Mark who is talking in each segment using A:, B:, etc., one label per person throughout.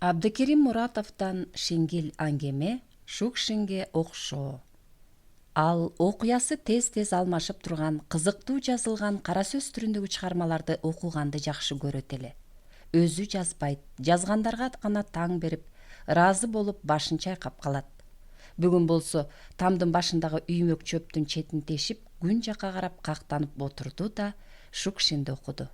A: Абдыкерим Муратовдон Шиңгил аңгеме Шукшинге окшоо. Ал окуясы тез-тез алмашып турган, кызыктуу жазылган кара сөз түрүндөгү чыгармаларды окуганды жакшы көрөт эле. Өзү жазбайт, жазгандарга гана таң берип, ыраазы болуп башын чайкап калат. Бүгүн болсо тамдын башындагы үймөк чөптүн четин тешип, күн жака карап кактанып отурду да Шукшинди окуду.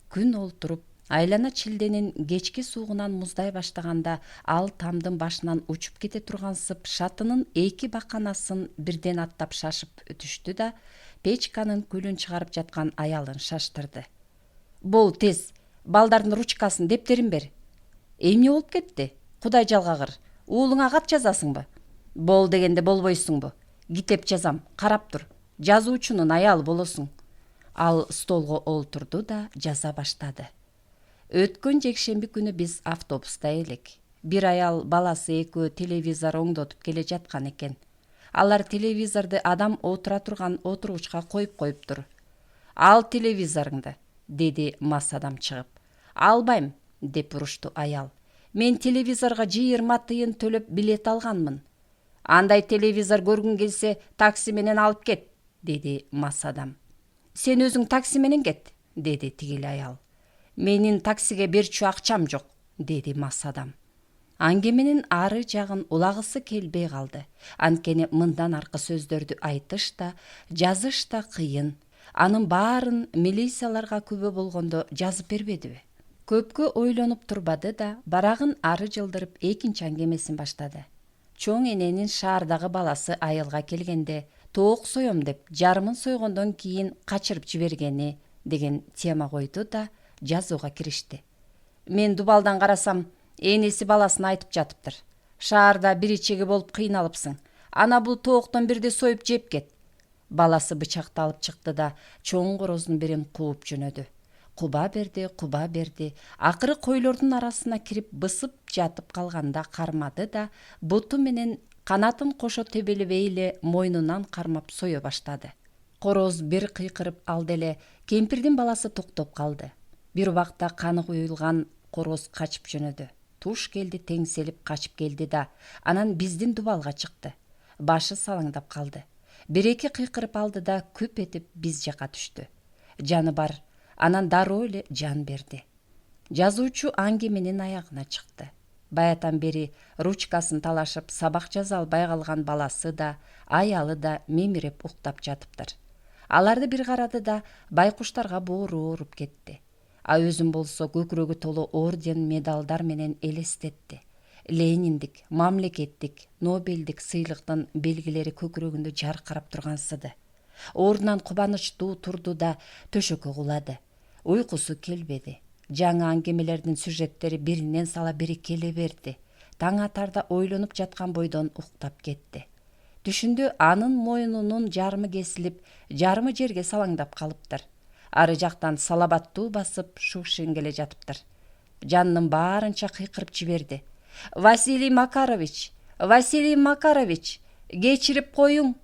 A: Күн олтуруп, айлана чилденин кечки суугунан муздай баштаганда ал тамдын башынан учуп кете тургансып шатынын эки баканасын бирден аттап шашып өтүштү да печканын күлүн чыгарып жаткан аялын шаштырды. Бол тез, балдардын ручкасын, дептерин бер. Эмне болуп кетти? Кудай жалгагыр, уулуңа кат жазасыңбы? Бол дегенде болбойсуңбу? Китеп жазам, карап тур. Жазуучунун аялы болосуң. Ал столго олтурду да жаза баштады. Өткөн жекшемби күнү биз автобуста элек. Бир аял баласы экөө телевизор оңдотуп келе жаткан экен. Алар телевизорду адам отура турган отургучка коюп коюптур. Ал телевизоруңду, деди мас адам чыгып. Албайм, деп урушту аял. Мен телевизорго 20 тыйын төлөп билет алганмын. Андай телевизор көргүң келсе, такси менен алып кет, деди мас адам. Сен өзүң такси менен кет, деди тигил аял. Менин таксиге берчү акчам жок, деди мас адам. Аңгеменин ары жагын улагысы келбей калды. Анткени мындан аркы сөздөрдү айтыш да, жазыш да кыйын. Анын баарын милицияларга күбө болгондо жазып бербедиби? Көпкө ойлонуп турбады да, барагын ары жылдырып экинчи аңгемесин баштады. Чоң эненин шаардагы баласы айылга келгенде, тоок соем деп жарымын сойгондон кийин качырып жибергени деген тема койду да жазууга киришти. Мен дубалдан карасам, энеси баласына айтып жатыптыр. Шаарда бир ичеги болуп кыйналыпсың. Ана бул тооктон бирди союп жеп кет. Баласы бычакты алып чыкты да чоң короздун бирин кууп жөнөдү. Куба берди. Акыры койлордун арасына кирип бысып жатып калганда кармады да буту менен канатын кошо тебелебей эле мойнунан кармап сое баштады. Короз бир кыйкырып алды эле, кемпирдин баласы токтоп калды. Бир убакта каны куюлган короз качып жөнөдү. Туш келди, теңселип качып келди да анан биздин дубалга чыкты. Башы салаңдап калды. Бир-эки кыйкырып алды да күп этип биз жака түштү. Жаны бар, анан дароо эле жан берди. Жазуучу аңгеменин аягына чыкты. Баятан бери ручкасын талашып сабак жаза албай калган баласы да, аялы да мемиреп уктап жатыптыр. Аларды бир карады да байкуштарга боору ооруп кетти. А өзүн болсо көкүрөгү толу орден, медалдар менен элестетти. Лениндик, мамлекеттик, Нобелдик сыйлыктын белгилери көкүрөгүндө жаркырап тургансыды. Ордунан кубанычтуу турду да төшөккө кулады. Уйкусу келбеди. Жаңы аңгемелердин сюжеттери биринен сала бири келе берди. Таң атарда ойлонуп жаткан бойдон уктап кетти. Түшүндө анын мойнунун жарымы кесилип, жарымы жерге салаңдап калыптыр. Ары жактан салабаттуу басып Шукшин келе жатыптыр. Жанынын баарынча кыйкырып жиберди. Василий Макарович, кечирип коюң.